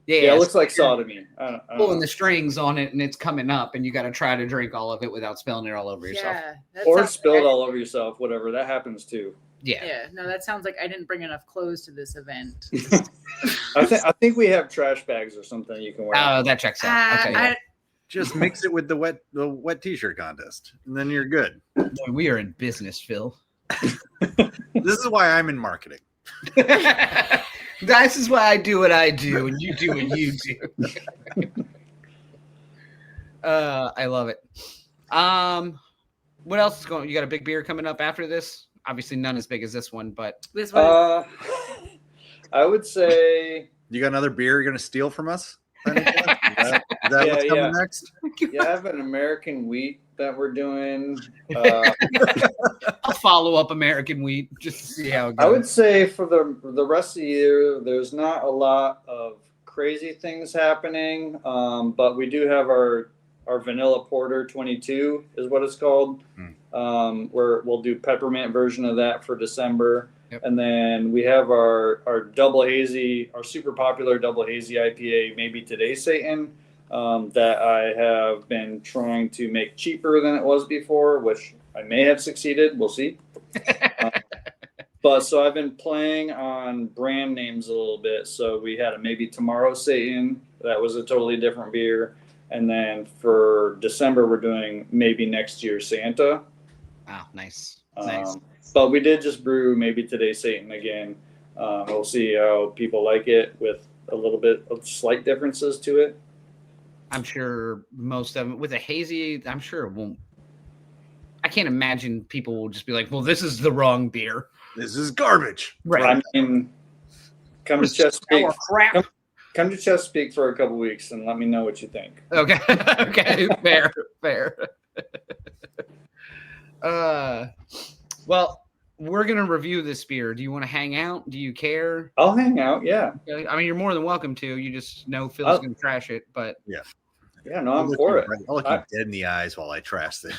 Yeah, it looks like Saw to me. I don't Pulling know. the strings on it and it's coming up, and you got to try to drink all of it without spilling it all over yourself. Yeah. That Or sounds spilled like all over yourself, whatever. That happens too. Yeah. Yeah. No, that sounds like I didn't bring enough clothes to this event. I think we have trash bags or something you can wear. Oh, that checks out. Okay. I- Just mix it with the wet t-shirt contest, and then you're good. Boy, we are in business, Phil. This is why I'm in marketing. This is why I do what I do, and you do what you do. I love it. What else is going on? You got a big beer coming up after this? Obviously, none as big as this one, but this one. I would say, You got another beer you're gonna steal from us? Is that Yeah, what's coming yeah. next? yeah, I have an American wheat that we're doing. I'll follow up American Wheat just to see how it goes. I would say for the rest of the year, there's not a lot of crazy things happening, but we do have our vanilla porter 22 is what it's called. Where we'll do peppermint version of that for December. Yep. And then we have our double hazy, our super popular double hazy IPA, maybe today Satan, that I have been trying to make cheaper than it was before, which I may have succeeded. We'll see. But so I've been playing on brand names a little bit. So we had a maybe tomorrow Satan. That was a totally different beer. And then for December, we're doing maybe next year Santa. Wow, nice. Nice. But we did just brew maybe today Satan again. We'll see how people like it with a little bit of slight differences to it. I'm sure most of them with a hazy, I'm sure it won't. I can't imagine people will just be like, well, this is the wrong beer. This is garbage. Right. I mean, come to Chesapeake. Crap. Come to Chesapeake for a couple weeks and let me know what you think. Okay. Okay. Fair. Well, we're gonna review this beer. Do you want to hang out? Do you care? I'll hang out. Yeah. I mean, you're more than welcome to. You just know Phil's gonna trash it, but Yeah, no, I'm for it. I'll look you dead in the eyes while I trash this.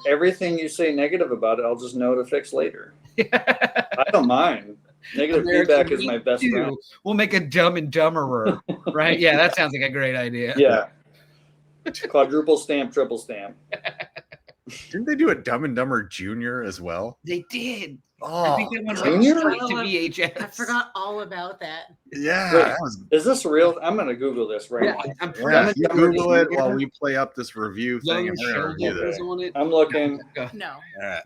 Everything you say negative about it, I'll just know to fix later. I don't mind. Negative feedback is my best friend. We'll make a Dumb and Dumberer, right? Yeah, that sounds like a great idea. Yeah. Quadruple stamp, triple stamp. Didn't they do a Dumb and Dumber Junior as well? They did. Oh, I think they went Junior? straight to VHS. I forgot all about that. Yeah. Wait, that was, is this real? I'm going to Google this right now. I'm yeah, you Dumber Google it Junior? while we play up this review thing. And we're gonna review that. on it. I'm looking. No. All right.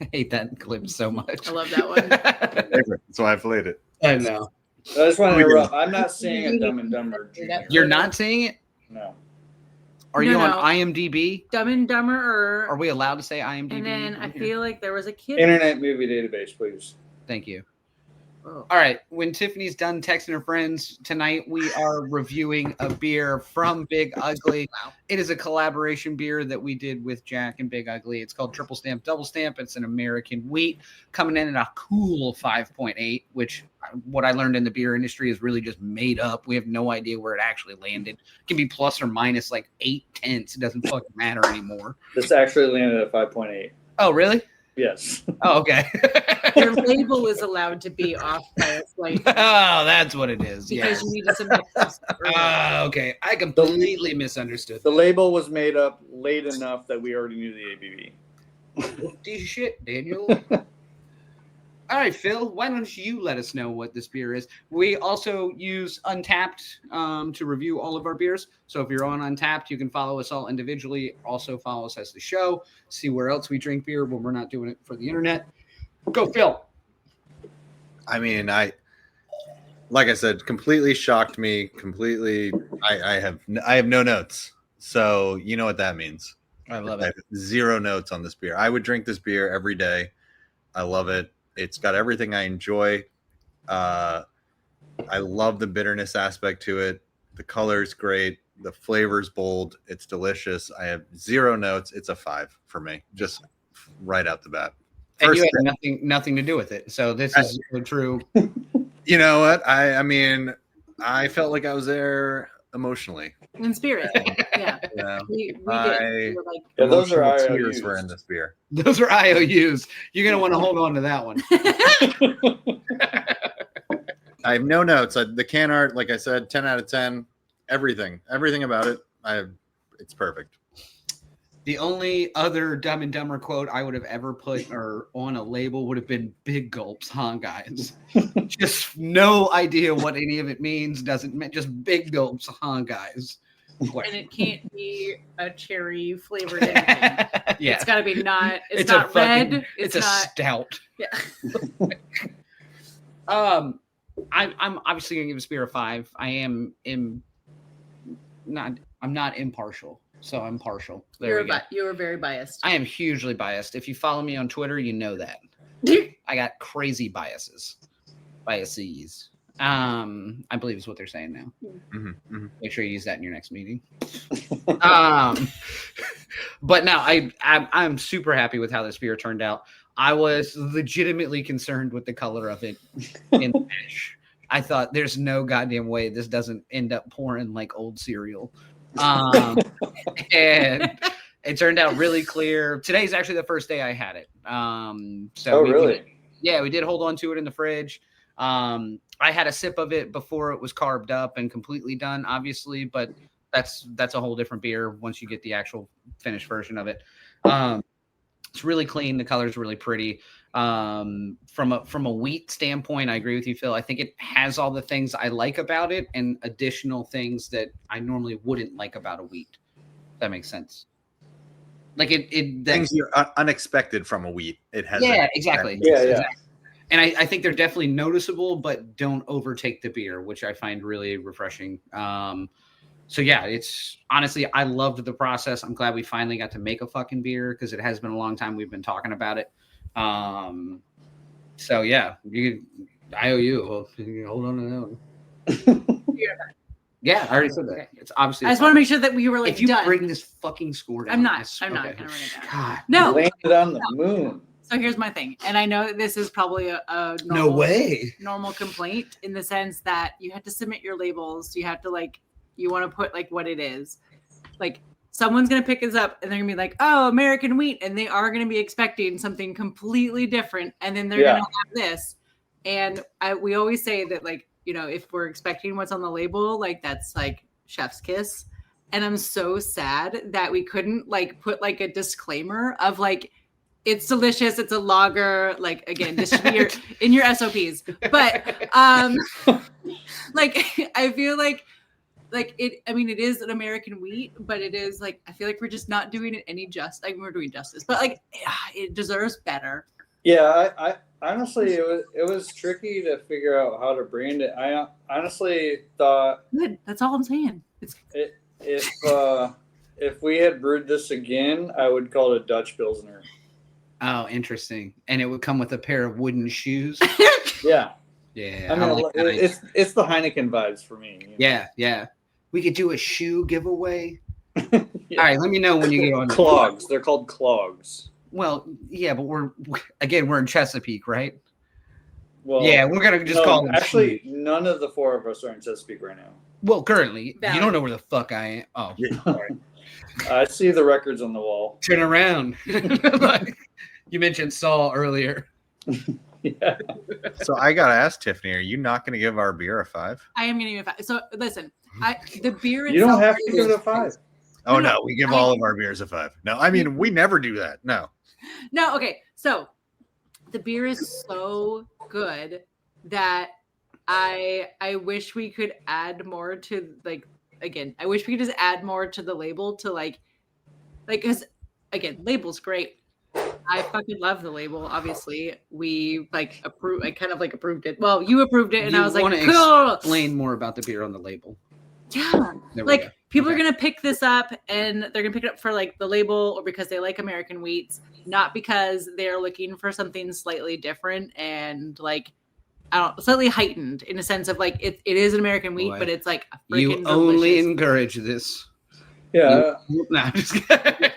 I hate that clip so much. I love that one. Favorite. That's why I played it. I know. I just want to interrupt. I'm not seeing a Dumb and Dumber Junior. You're not seeing it? No. Are you No. on IMDb? Dumb and Dumber Are we allowed to say IMDb? and then I on here? feel like there was a kid. Internet Movie Database, please. Thank you. Oh. All right. When Tiffany's done texting her friends tonight, we are reviewing a beer from Big Ugly. Wow. It is a collaboration beer that we did with Jack and Big Ugly. It's called Triple Stamp, Double Stamp. It's an American wheat coming in at a cool 5.8, which what I learned in the beer industry is really just made up. We have no idea where it actually landed. It can be plus or minus like 8/10. It doesn't fucking matter anymore. This actually landed at 5.8. Oh, really? Yes. Oh, okay. Your label is allowed to be off by a slight Oh, that's what it is. Yeah. because you need to submit this early. Okay. I completely misunderstood. The label was made up late enough that we already knew the ABV. This shit, Daniel. All right, Phil, why don't you let us know what this beer is? We also use Untapped to review all of our beers. So if you're on Untapped, you can follow us all individually. Also follow us as the show. See where else we drink beer when we're not doing it for the internet. Go, Phil. I mean, like I said, completely shocked me. Completely, I have no notes. So you know what that means. I love I it. have 0 notes on this beer. I would drink this beer every day. I love it. It's got everything I enjoy. I love the bitterness aspect to it. The color's great. The flavor's bold. It's delicious. I have 0 notes. It's a 5 for me, just right out the bat. And First you had nothing to do with it. So this is a true. You know what? I mean, I felt like I was there emotionally. In spirit. Yeah. Yeah. We did. We were like, Yeah, those are Emotional tears IOUs. were in this beer. Those are IOUs. You're going to want to hold on to that one. I have no notes. The can art, like I said, 10 out of 10. Everything about it. It's perfect. The only other Dumb and Dumber quote I would have ever put or on a label would have been "big gulps," huh, guys? Just no idea what any of it means. Doesn't mean just big gulps, huh, guys? and it can't be a cherry flavored anything. Yeah, It's got to be not. It's a not red. fucking- It's a not. stout. Yeah. I'm obviously gonna give this beer a 5. I'm not impartial, so I'm partial. There we go. You were very biased. I am hugely biased. If you follow me on Twitter, you know that. I got crazy biases. I believe is what they're saying now. Make sure you use that in your next meeting. But no, I'm super happy with how this beer turned out. I was legitimately concerned with the color of it in the finish. I thought there's no goddamn way this doesn't end up pouring like old cereal. And it turned out really clear. Today's actually the first day I had it. Really? We did hold on to it in the fridge. I had a sip of it before it was carved up and completely done, obviously, but that's a whole different beer once you get the actual finished version of it. It's really clean. The color's really pretty. From a wheat standpoint, I agree with you, Phil. I think it has all the things I like about it and additional things that I normally wouldn't like about a wheat. If that makes sense. Like things you're unexpected from a wheat. It has. Yeah, exactly. Yeah. Exactly. And I think they're definitely noticeable, but don't overtake the beer, which I find really refreshing. So yeah, it's honestly, I loved the process. I'm glad we finally got to make a fucking beer because it has been a long time we've been talking about it. So yeah, I owe you. Hold on to that one. Yeah, I already said that. It's obviously. I just want to make sure that we were like if you done. bring this fucking score down, I'm not okay. gonna bring it down. God, No. Landed on the moon. So here's my thing, and I know that this is probably a no way. normal complaint in the sense that you have to submit your labels. You have to you want to put what it is. Like someone's gonna pick this up and they're gonna be like, "Oh, American wheat," and they are gonna be expecting something completely different, and then they're gonna have this. And we always say that if we're expecting what's on the label, that's chef's kiss. And I'm so sad that we couldn't put a disclaimer of it's delicious. It's a lager. Again, this should be in your SOPs. But I feel it. I mean, it is an American wheat, but it is I feel we're just not doing it any justice. We're doing justice, but it deserves better. Yeah, I honestly, it was tricky to figure out how to brand it. I honestly thought. Good. That's all I'm saying. If we had brewed this again, I would call it a Dutch Pilsner. Oh, interesting. And it would come with a pair of wooden shoes. Yeah. Yeah. I mean, it's the Heineken vibes for me. Yeah. We could do a shoe giveaway. Yeah. All right, let me know when you get on. Clogs. They're called clogs. Well, yeah, but we're in Chesapeake, right? Well, yeah, we're gonna just call them. Actually, none of the four of us are in Chesapeake right now. Well, currently, you don't know where the fuck I am. Oh, sorry. I see the records on the wall. Turn around. You mentioned Saul earlier. Yeah. So I gotta ask Tiffany, are you not gonna give our beer a 5? I am gonna give it a 5. So listen, the beer. You don't have to give it a 5. Oh no, we give all of our beers a 5. No, I mean we never do that. No. No, okay. So the beer is so good that I wish we could add more to I wish we could just add more to the label to because again, label's great. I fucking love the label. Obviously, we approve. I kind of approved it. Well, you approved it, and I was like, cool. Explain more about the beer on the label. Yeah, people are gonna pick this up, and they're gonna pick it up for the label, or because they like American wheats, not because they're looking for something slightly different and slightly heightened in a sense of it is an American wheat, but it's a freaking you only delicious. Encourage this. Yeah. No, just kidding.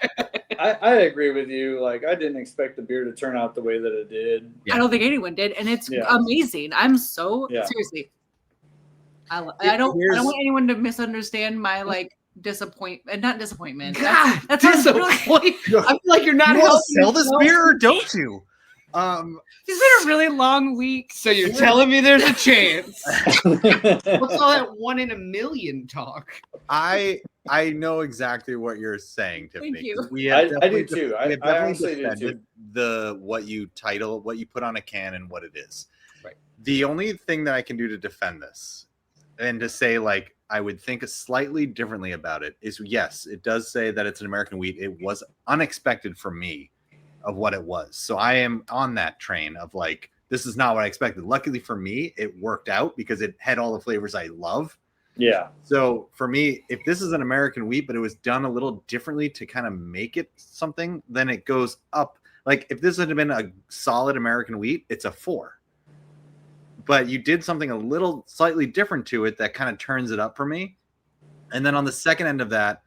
I agree with you. I didn't expect the beer to turn out the way that it did. Yeah. I don't think anyone did, and it's amazing. I'm so seriously. I don't want anyone to misunderstand my disappointment. Not disappointment. God, that's disappointment. I feel like you're not you helping sell this beer or don't you? It's been a really long week. So you're telling me there's a chance? What's all that 1 in a million talk? I know exactly what you're saying, Tiffany. Thank you. I do too. I honestly do too. What you title, what you put on a can, and what it is. Right. The only thing that I can do to defend this and to say I would think slightly differently about it is yes, it does say that it's an American wheat. It was unexpected for me of what it was. So I am on that train of this is not what I expected. Luckily for me, it worked out because it had all the flavors I love. Yeah. So for me, if this is an American wheat, but it was done a little differently to kind of make it something, then it goes up. Like if this had been a solid American wheat, it's a 4. But you did something a little slightly different to it that kind of turns it up for me. And then on the second end of that,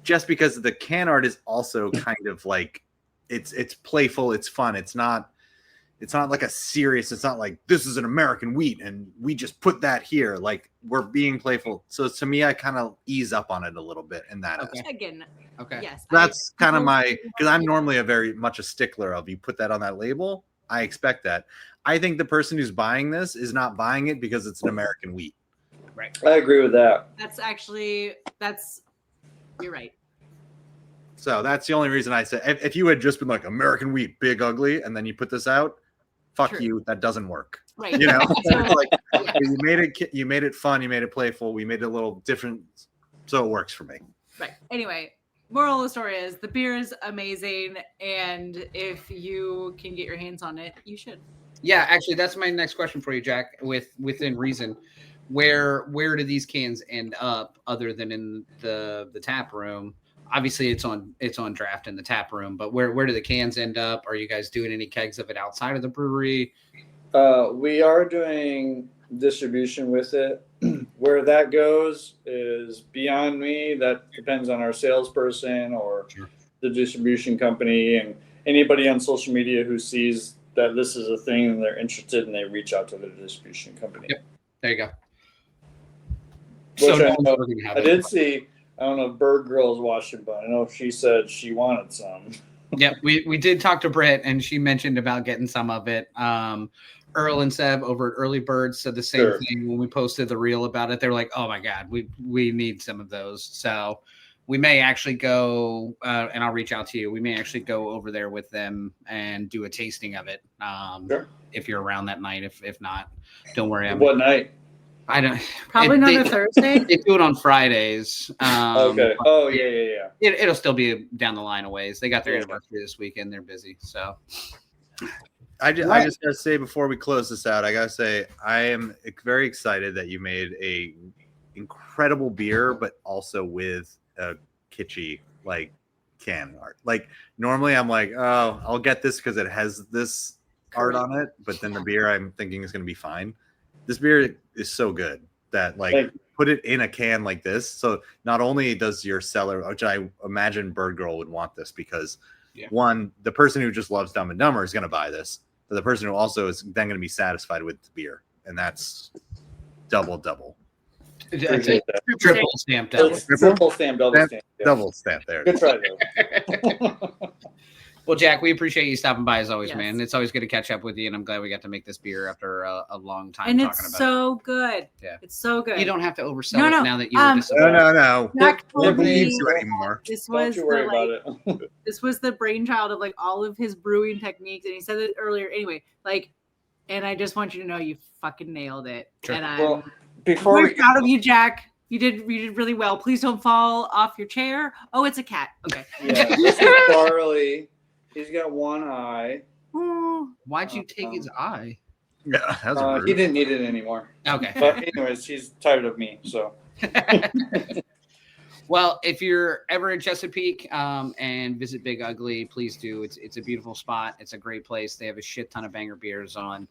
just because the can art is also kind of like it's playful, it's fun, it's not like a serious, it's not like this is an American wheat and we just put that here. Like we're being playful. So to me, I kind of ease up on it a little bit in that. Okay. Again, Okay. yes. That's kind of my, because I'm normally a very much a stickler of you put that on that label. I expect that. I think the person who's buying this is not buying it because it's an American wheat. Right. I agree with that. You're right. So that's the only reason I say if you had just been like American wheat, big ugly, and then you put this out, fuck True. you, that doesn't work. Right. You know, So- like you made it fun, you made it playful, we made it a little different, so it works for me. Right. Anyway, moral of the story is the beer is amazing, and if you can get your hands on it, you should. Yeah, actually, that's my next question for you, Jack. Within reason, where do these cans end up other than in the tap room? Obviously, it's on draft in the tap room, but where do the cans end up? Are you guys doing any kegs of it outside of the brewery? We are doing distribution with it. Where that goes is beyond me. That depends on our salesperson or the distribution company and anybody on social media who sees that this is a thing and they're interested and they reach out to the distribution company. Yep. There you go. Which So no I one's know- ever gonna have I it. did see, I don't know if Bird Girl's watching, but I know if she said she wanted some. Yeah, we did talk to Britt, and she mentioned about getting some of it. Earl and Seb over at Early Birds said the same Sure. thing when we posted the reel about it. They're like, "Oh my god, we need some of those." So we may actually go, and I'll reach out to you. We may actually go over there with them and do a tasting of it. Sure. If you're around that night, if not, don't worry. What night? I don't. Probably not a Thursday. They do it on Fridays. Okay. Oh, yeah. It'll still be down the line a ways. They got their Yeah. anniversary this weekend. They're busy. So I just gotta say before we close this out, I gotta say I am very excited that you made a incredible beer, but also with a kitschy like can art. Like normally I'm like, oh, I'll get this because it has this art on it, but then the beer I'm thinking is gonna be fine. This beer is so good that like put it in a can like this. So not only does your seller, which I imagine Bird Girl would want this because one, the person who just loves Dumb and Dumber is going to buy this, but the person who also is then going to be satisfied with the beer, and that's double. Appreciate that. triple stamped up. Triple stamp, double stamp. Yeah. Double stamp there. Good try, though. Well, Jack, we appreciate you stopping by as always, Yes. man. It's always good to catch up with you, and I'm glad we got to make this beer after a long time And talking it's about so good. Yeah. It's so good. it. You don't have to oversell No, it no. now that you were disappointed. No. Jack Don't told believe me you anymore. this Don't was you worry the, about like, it. this was the brainchild of like all of his brewing techniques, and he said it earlier. Anyway, like, and I just want you to know you fucking nailed it. Sure. And I'm Well, before very we proud of you, Jack. You did really well. Please don't fall off your chair. Oh, it's a cat. Okay. yeah, this is Barley. He's got one eye. Why'd you take his eye? Yeah, that's rude. He didn't need it anymore. Okay. But anyways, he's tired of me. So Well, if you're ever in Chesapeake and visit Big Ugly, please do. It's a beautiful spot. It's a great place. They have a shit ton of banger beers on.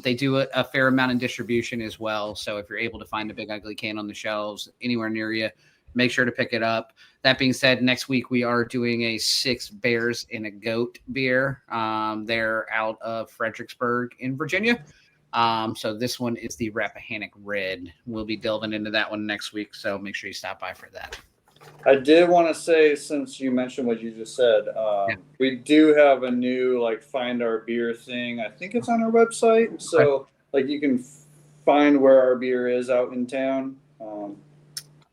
They do a fair amount of distribution as well. So if you're able to find a Big Ugly can on the shelves anywhere near you, make sure to pick it up. That being said, next week we are doing a 6 Bears and a Goat beer. They're out of Fredericksburg in Virginia. So this one is the Rappahannock Red. We'll be delving into that one next week. So make sure you stop by for that. I did want to say, since you mentioned what you just said, we do have a new like find our beer thing. I think it's on our website. So like you can find where our beer is out in town.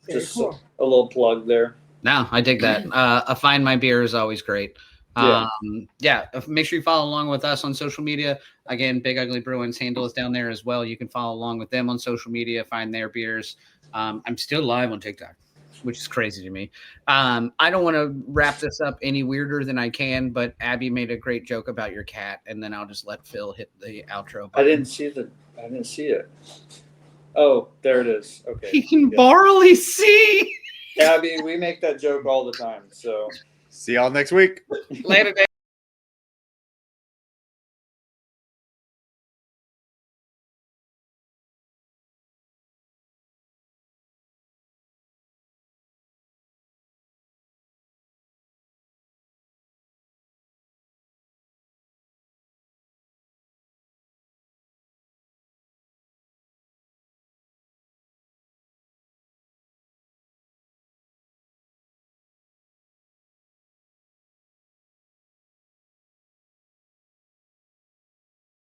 Just cool. a little plug there. No, I dig that. A Find My Beer is always great. Make sure you follow along with us on social media. Again, Big Ugly Brewing's handle is down there as well. You can follow along with them on social media, find their beers. I'm still live on TikTok, which is crazy to me. I don't want to wrap this up any weirder than I can, but Abby made a great joke about your cat, and then I'll just let Phil hit the outro button. I didn't see it. Oh, there it is. Okay. He can barely see. Abby, we make that joke all the time. So See y'all next week. Later, Dave.